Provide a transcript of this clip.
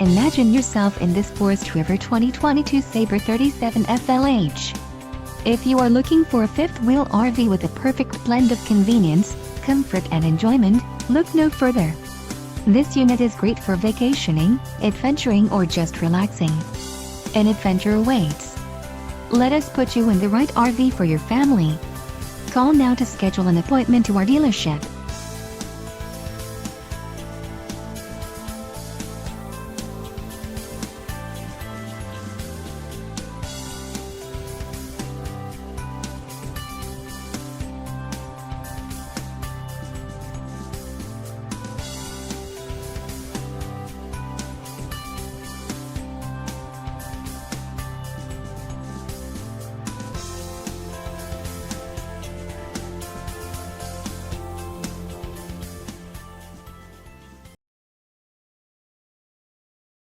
Imagine yourself in this Forest River 2022 Sabre 37FLH. If you are looking for a fifth wheel RV with a perfect blend of convenience, comfort and enjoyment, look no further. This unit is great for vacationing, adventuring or just relaxing. An adventure awaits. Let us put you in the right RV for your family. Call now to schedule an appointment to our dealership.